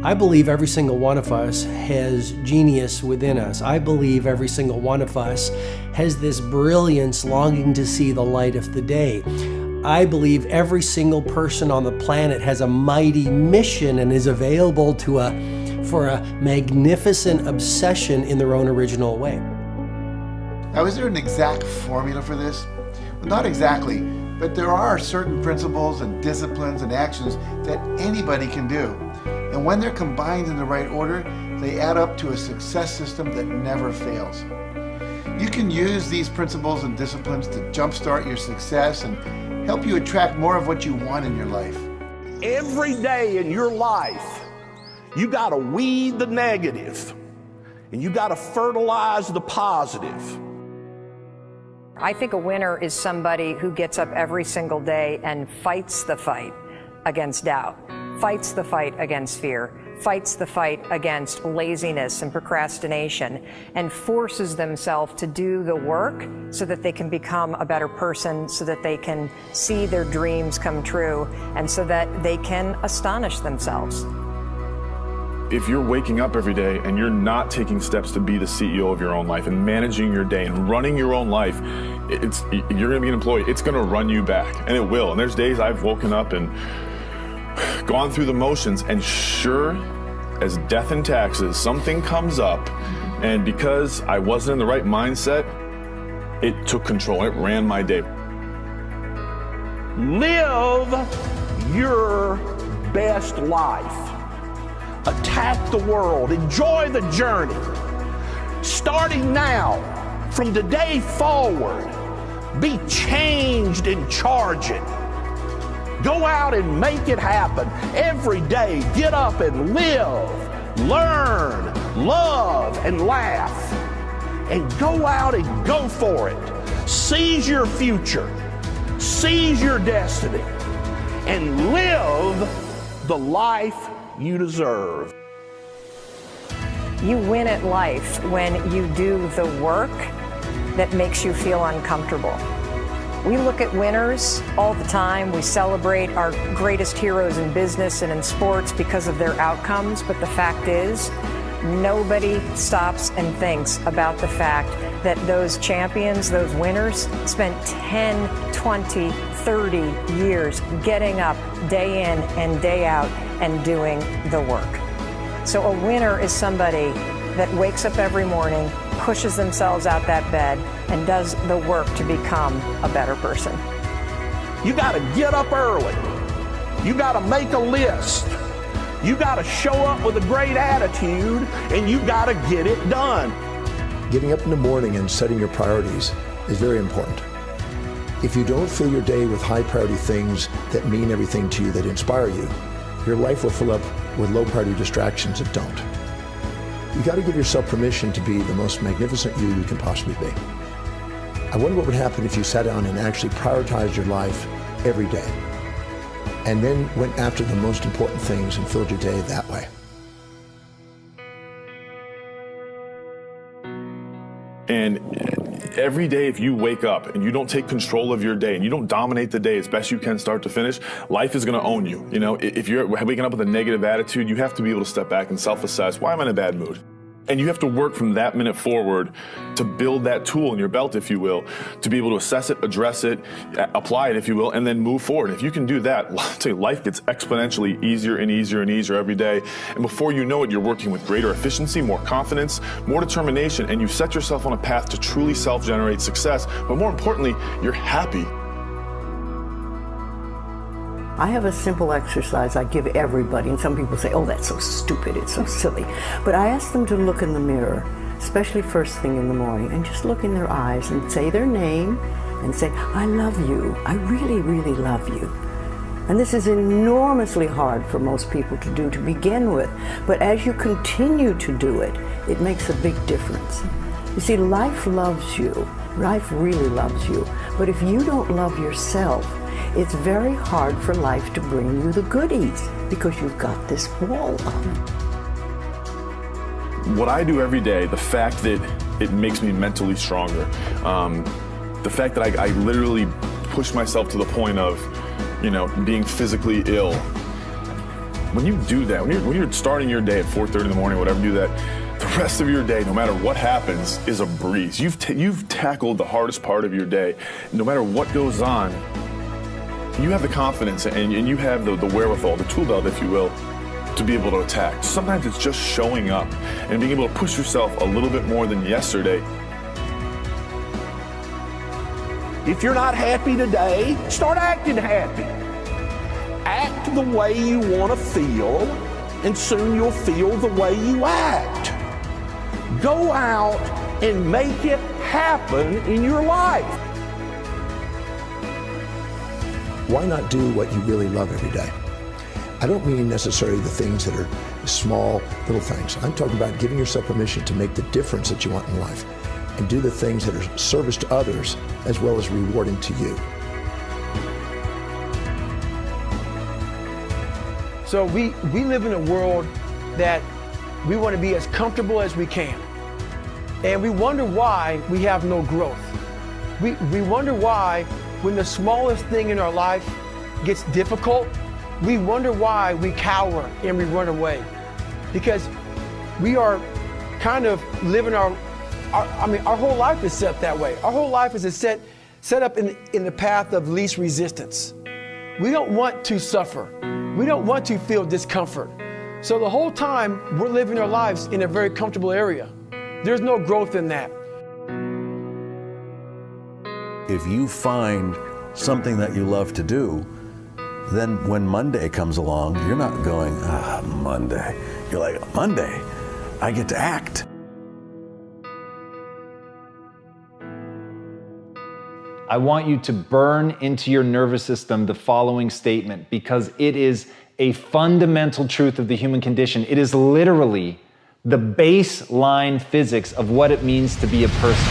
I believe every single one of us has genius within us. I believe every single one of us has this brilliance longing to see the light of the day. I believe every single person on the planet has a mighty mission and is available for a magnificent obsession in their own original way. Now, is there an exact formula for this? Well, not exactly, but there are certain principles and disciplines and actions that anybody can do. And when they're combined in the right order, they add up to a success system that never fails. You can use these principles and disciplines to jumpstart your success and help you attract more of what you want in your life. Every day in your life, you got to weed the negative and you got to fertilize the positive. I think a winner is somebody who gets up every single day and fights the fight against doubt, fights the fight against fear, fights the fight against laziness and procrastination, and forces themselves to do the work so that they can become a better person, so that they can see their dreams come true, and so that they can astonish themselves. If you're waking up every day and you're not taking steps to be the CEO of your own life and managing your day and running your own life, you're gonna be an employee. It's gonna run you back, and it will. And there's days I've woken up and gone through the motions, and sure as death and taxes, something comes up, and because I wasn't in the right mindset, it took control. It ran my day. Live your best life. Attack the world. Enjoy the journey. Starting now, from today forward, be changed and charging. Go out and make it happen. Every day, get up and live, learn, love, and laugh. And go out and go for it. Seize your future. Seize your destiny. And live the life you deserve. You win at life when you do the work that makes you feel uncomfortable. We look at winners all the time. We celebrate our greatest heroes in business and in sports because of their outcomes, but the fact is, nobody stops and thinks about the fact that those champions, those winners, spent 10, 20, 30 years getting up day in and day out and doing the work. So a winner is somebody that wakes up every morning, pushes themselves out that bed, and does the work to become a better person. You got to get up early. You got to make a list. You got to show up with a great attitude, and you got to get it done. Getting up in the morning and setting your priorities is very important. If you don't fill your day with high priority things that mean everything to you, that inspire you, your life will fill up with low priority distractions that don't. You got to give yourself permission to be the most magnificent you can possibly be. I wonder what would happen if you sat down and actually prioritized your life every day, and then went after the most important things and filled your day that way. And every day, if you wake up and you don't take control of your day and you don't dominate the day as best you can start to finish, life is going to own you. You know, if you're waking up with a negative attitude, you have to be able to step back and self-assess. Why am I in a bad mood? And you have to work from that minute forward to build that tool in your belt, if you will, to be able to assess it, address it, apply it, if you will, and then move forward. If you can do that, I'll tell you, life gets exponentially easier and easier and easier every day. And before you know it, you're working with greater efficiency, more confidence, more determination, and you set yourself on a path to truly self-generate success. But more importantly, you're happy. I have a simple exercise I give everybody, and some people say, oh, that's so stupid, it's so silly. But I ask them to look in the mirror, especially first thing in the morning, and just look in their eyes and say their name and say, I love you, I really, really love you. And this is enormously hard for most people to do to begin with, but as you continue to do it, it makes a big difference. You see, life loves you, life really loves you, but if you don't love yourself, it's very hard for life to bring you the goodies because you've got this wall up. What I do every day, the fact that it makes me mentally stronger, the fact that I literally push myself to the point of, you know, being physically ill, When you do that, when you're starting your day at 4:30 in the morning, whatever, do that, the rest of your day, no matter what happens, is a breeze. You've tackled the hardest part of your day. No matter what goes on, you have the confidence and you have the wherewithal, the tool belt, if you will, to be able to attack. Sometimes it's just showing up and being able to push yourself a little bit more than yesterday. If you're not happy today, start acting happy. Act the way you want to feel, and soon you'll feel the way you act. Go out and make it happen in your life. Why not do what you really love every day? I don't mean necessarily the things that are small, little things. I'm talking about giving yourself permission to make the difference that you want in life and do the things that are service to others as well as rewarding to you. So we live in a world that we want to be as comfortable as we can. And we wonder why we have no growth. We wonder why when the smallest thing in our life gets difficult, we wonder why we cower and we run away. Because we are kind of living our whole life is set that way. Our whole life is set up in the path of least resistance. We don't want to suffer. We don't want to feel discomfort. So the whole time we're living our lives in a very comfortable area. There's no growth in that. If you find something that you love to do, then when Monday comes along, you're not going, Monday. You're like, Monday, I get to act. I want you to burn into your nervous system the following statement because it is a fundamental truth of the human condition. It is literally the baseline physics of what it means to be a person.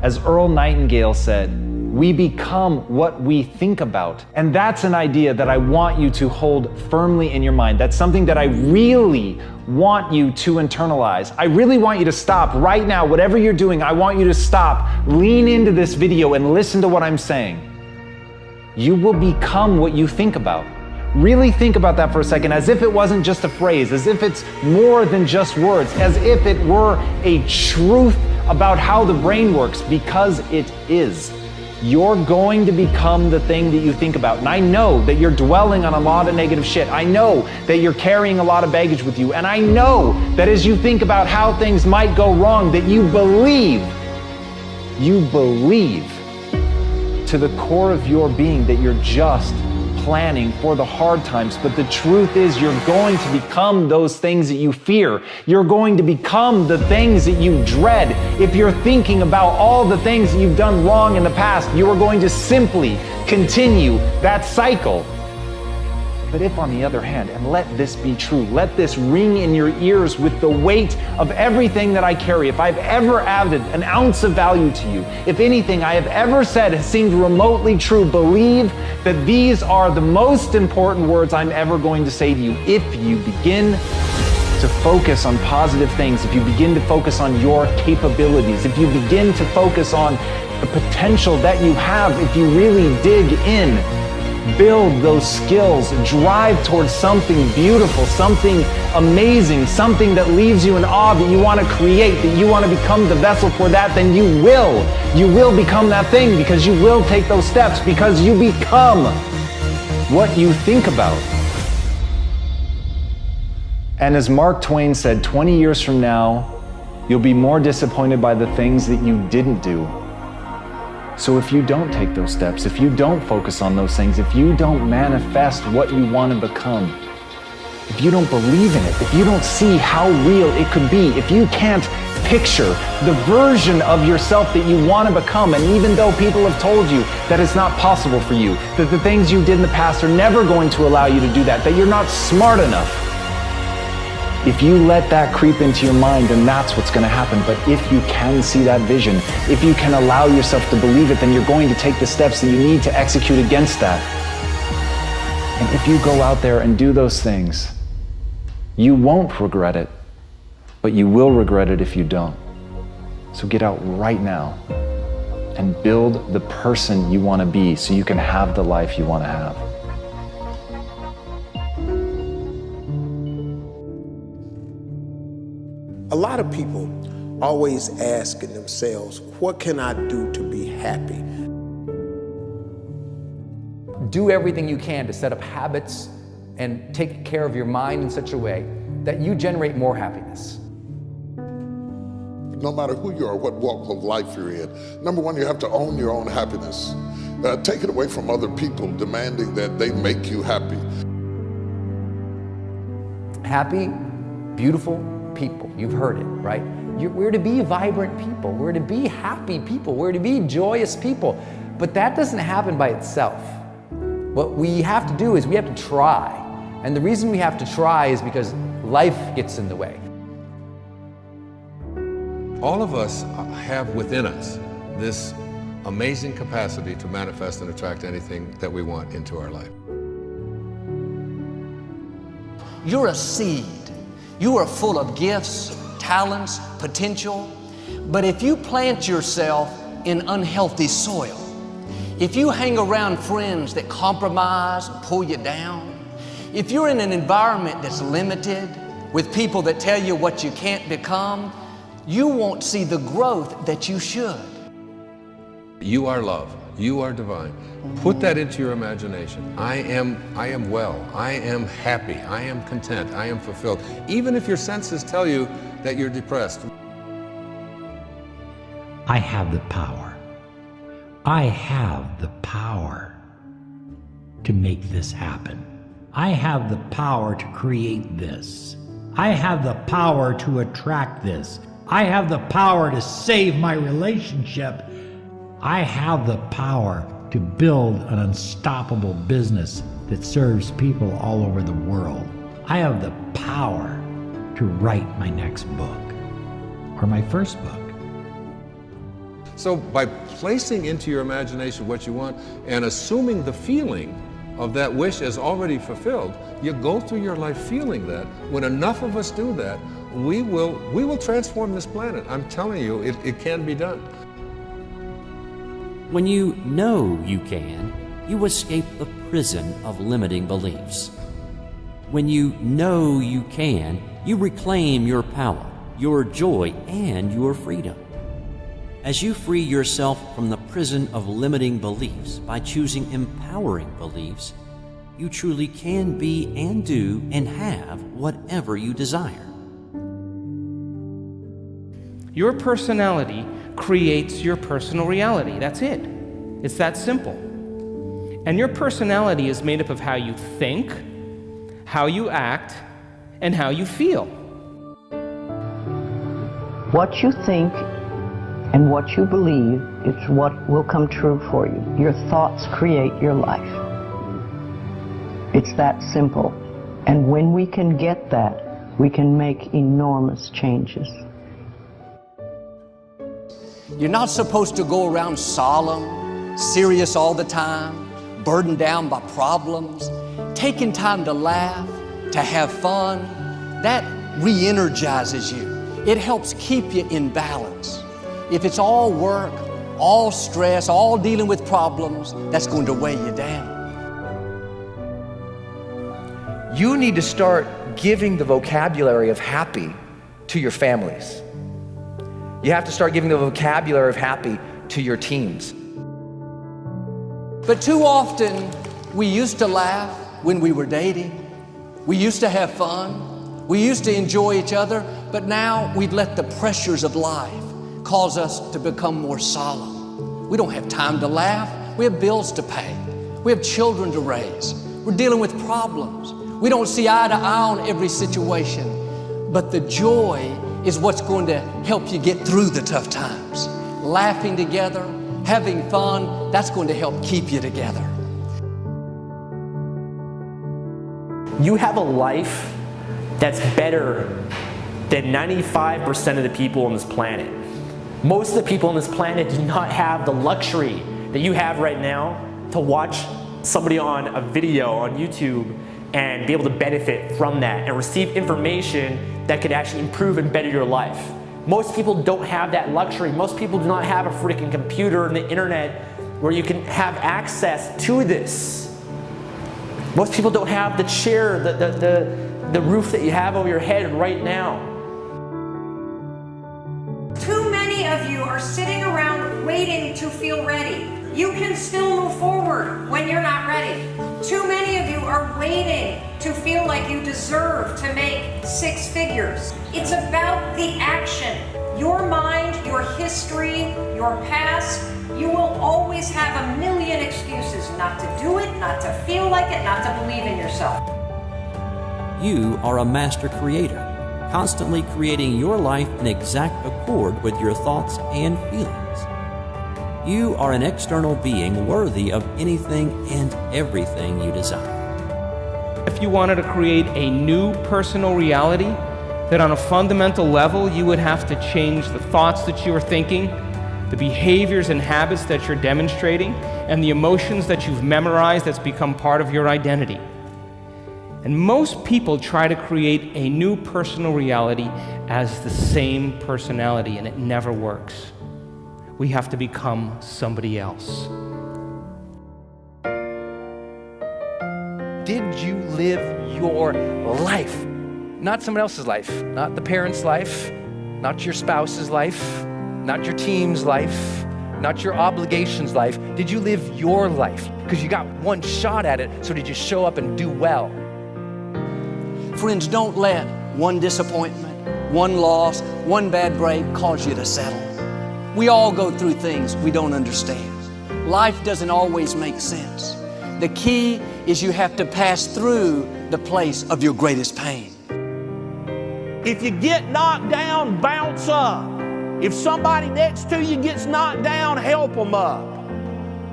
As Earl Nightingale said, we become what we think about. And that's an idea that I want you to hold firmly in your mind. That's something that I really want you to internalize. I really want you to stop right now, whatever you're doing, I want you to stop, lean into this video and listen to what I'm saying. You will become what you think about. Really think about that for a second, as if it wasn't just a phrase, as if it's more than just words, as if it were a truth about how the brain works, because it is. You're going to become the thing that you think about. And I know that you're dwelling on a lot of negative shit. I know that you're carrying a lot of baggage with you. And I know that as you think about how things might go wrong, that you believe to the core of your being that you're just planning for the hard times. But the truth is you're going to become those things that you fear. You're going to become the things that you dread. If you're thinking about all the things that you've done wrong in the past, you are going to simply continue that cycle. But if, on the other hand, and let this be true, let this ring in your ears with the weight of everything that I carry, if I've ever added an ounce of value to you, if anything I have ever said has seemed remotely true, believe that these are the most important words I'm ever going to say to you. If you begin to focus on positive things, if you begin to focus on your capabilities, if you begin to focus on the potential that you have, if you really dig in, build those skills, drive towards something beautiful, something amazing, something that leaves you in awe, that you want to create, that you want to become the vessel for that, then you will become that thing, because you will take those steps, because you become what you think about. And as Mark Twain said, 20 years from now, you'll be more disappointed by the things that you didn't do. So if you don't take those steps, if you don't focus on those things, if you don't manifest what you want to become, if you don't believe in it, if you don't see how real it could be, if you can't picture the version of yourself that you want to become, and even though people have told you that it's not possible for you, that the things you did in the past are never going to allow you to do that you're not smart enough, if you let that creep into your mind, then that's what's going to happen. But if you can see that vision, if you can allow yourself to believe it, then you're going to take the steps that you need to execute against that. And if you go out there and do those things, you won't regret it, but you will regret it if you don't. So get out right now and build the person you want to be so you can have the life you want to have. A lot of people always asking themselves, what can I do to be happy? Do everything you can to set up habits and take care of your mind in such a way that you generate more happiness. No matter who you are, what walk of life you're in, number one, you have to own your own happiness. Take it away from other people demanding that they make you happy. Happy, beautiful people. You've heard it, right? We're to be vibrant people. We're to be happy people. We're to be joyous people. But that doesn't happen by itself. What we have to do is we have to try. And the reason we have to try is because life gets in the way. All of us have within us this amazing capacity to manifest and attract anything that we want into our life. You're a seed. You are full of gifts, talents, potential. But if you plant yourself in unhealthy soil, if you hang around friends that compromise and pull you down, if you're in an environment that's limited with people that tell you what you can't become, you won't see the growth that you should. You are love. You are divine. Put that into your imagination. I am well. I am happy. I am content. I am fulfilled. Even if your senses tell you that you're depressed. I have the power. I have the power to make this happen. I have the power to create this. I have the power to attract this. I have the power to save my relationship. I have the power to build an unstoppable business that serves people all over the world. I have the power to write my next book or my first book. So by placing into your imagination what you want and assuming the feeling of that wish as already fulfilled, you go through your life feeling that. When enough of us do that, we will transform this planet. I'm telling you, it can be done. When you know you can, you escape the prison of limiting beliefs. When you know you can, you reclaim your power, your joy, and your freedom. As you free yourself from the prison of limiting beliefs by choosing empowering beliefs, you truly can be and do and have whatever you desire. Your personality creates your personal reality. That's it. It's that simple. And your personality is made up of how you think, how you act, and how you feel. What you think and what you believe is what will come true for you. Your thoughts create your life. It's that simple. And when we can get that, we can make enormous changes. You're not supposed to go around solemn, serious all the time, burdened down by problems. Taking time to laugh, to have fun, that re-energizes you. It helps keep you in balance. If it's all work, all stress, all dealing with problems, that's going to weigh you down. You need to start giving the vocabulary of happy to your families. You have to start giving the vocabulary of happy to your teams. But too often, we used to laugh when we were dating. We used to have fun. We used to enjoy each other. But now we've let the pressures of life cause us to become more solemn. We don't have time to laugh. We have bills to pay. We have children to raise. We're dealing with problems. We don't see eye to eye on every situation. But the joy is what's going to help you get through the tough times. Laughing together, having fun, that's going to help keep you together. You have a life that's better than 95% of the people on this planet. Most of the people on this planet do not have the luxury that you have right now to watch somebody on a video on YouTube and be able to benefit from that and receive information that could actually improve and better your life. Most people don't have that luxury. Most people do not have a freaking computer and the internet where you can have access to this. Most people don't have the chair, the roof that you have over your head right now. are sitting around waiting to feel ready. You can still move forward when you're not ready. Too many of you are waiting to feel like you deserve to make 6 figures. It's about the action. Your mind, your history, your past, you will always have a million excuses not to do it, not to feel like it, not to believe in yourself. You are a master creator, constantly creating your life in exact accord with your thoughts and feelings. You are an external being worthy of anything and everything you desire. If you wanted to create a new personal reality, that on a fundamental level you would have to change the thoughts that you are thinking, the behaviors and habits that you're demonstrating, and the emotions that you've memorized that's become part of your identity. And most people try to create a new personal reality as the same personality, and it never works. We have to become somebody else. Did you live your life? Not someone else's life, not the parent's life, not your spouse's life, not your team's life, not your obligation's life. Did you live your life? Because you got one shot at it, so did you show up and do well? Friends, don't let one disappointment, one loss, one bad break cause you to settle. We all go through things we don't understand. Life doesn't always make sense. The key is you have to pass through the place of your greatest pain. If you get knocked down, bounce up. If somebody next to you gets knocked down, help them up.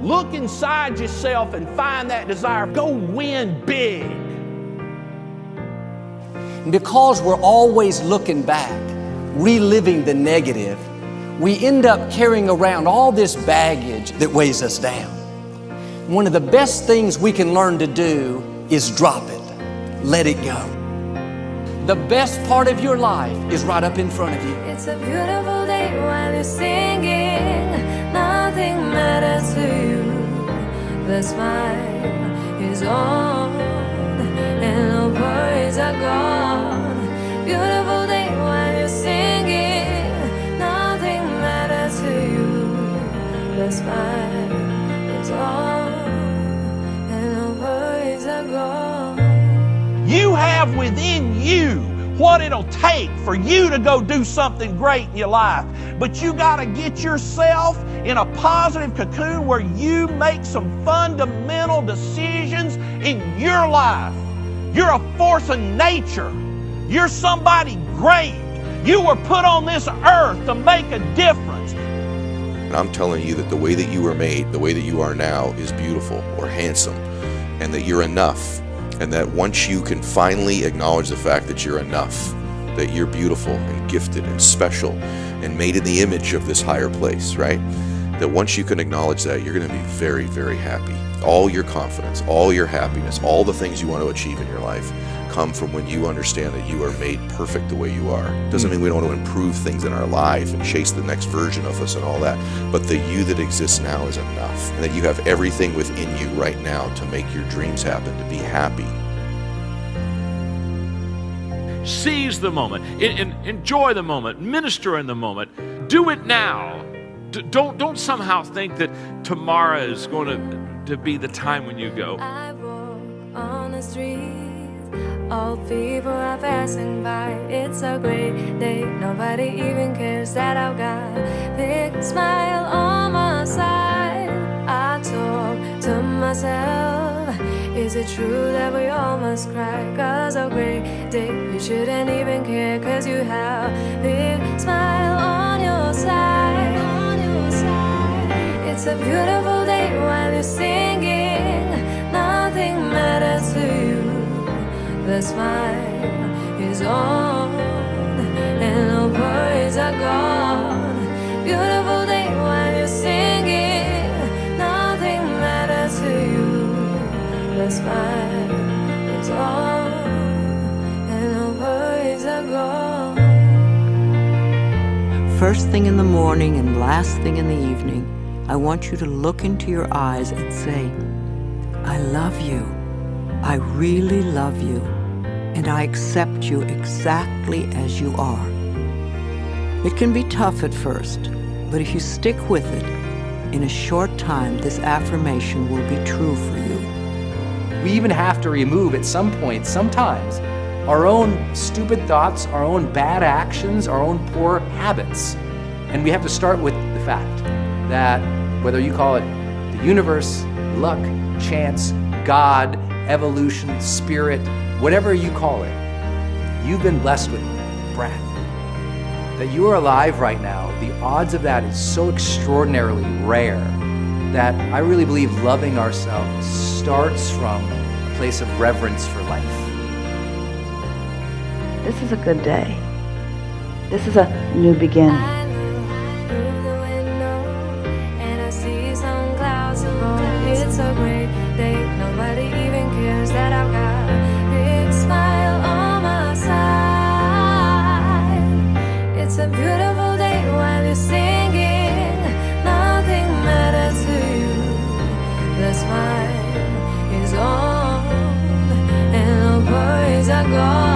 Look inside yourself and find that desire. Go win big. Because we're always looking back, reliving the negative, we end up carrying around all this baggage that weighs us down. One of the best things we can learn to do is drop it. Let it go. The best part of your life is right up in front of you. It's a beautiful day while you're singing. Nothing matters to you. The smile is on and no worries are gone. Beautiful day while you're singing. Nothing matters to you. The smile is on and no worries are gone. You have within you what it'll take for you to go do something great in your life. But you got to get yourself in a positive cocoon where you make some fundamental decisions in your life. You're a force of nature. You're somebody great. You were put on this earth to make a difference. And I'm telling you that the way that you were made, the way that you are now, is beautiful or handsome, and that you're enough. And that once you can finally acknowledge the fact that you're enough, that you're beautiful and gifted and special and made in the image of this higher place, right? That once you can acknowledge that, you're going to be very, very happy. All your confidence, all your happiness, all the things you want to achieve in your life come from when you understand that you are made perfect the way you are. Doesn't mean we don't want to improve things in our life and chase the next version of us and all that, but the you that exists now is enough, and that you have everything within you right now to make your dreams happen, to be happy. Seize the moment, enjoy the moment, minister in the moment, do it now. Don't somehow think that tomorrow is going to be the time when you go. I walk on the street. All people are passing by. It's a great day. Nobody even cares that I've got a big smile on my side. I talk to myself. Is it true that we all must cry? 'Cause a great day, you shouldn't even care. 'Cause you have a big smile on your side. It's a beautiful day while you're singing. Nothing matters to you. The smile is on and no worries are gone. Beautiful day while you're singing. Nothing matters to you. The smile is on and no worries are gone. First thing in the morning and last thing in the evening, I want you to look into your eyes and say, I love you. I really love you, and I accept you exactly as you are. It can be tough at first, But if you stick with it, in a short time, this affirmation will be true for you. We even have to remove at some point, sometimes, our own stupid thoughts, our own bad actions, our own poor habits. And we have to start with the fact that whether you call it the universe, luck, chance, God, evolution, spirit, whatever you call it, you've been blessed with breath. That you are alive right now, the odds of that is so extraordinarily rare that I really believe loving ourselves starts from a place of reverence for life. This is a good day. This is a new beginning. It's a great day. Nobody even cares that I've got a big smile on my side. It's a beautiful day while you're singing. Nothing matters to you. The smile is on and the worries are gone.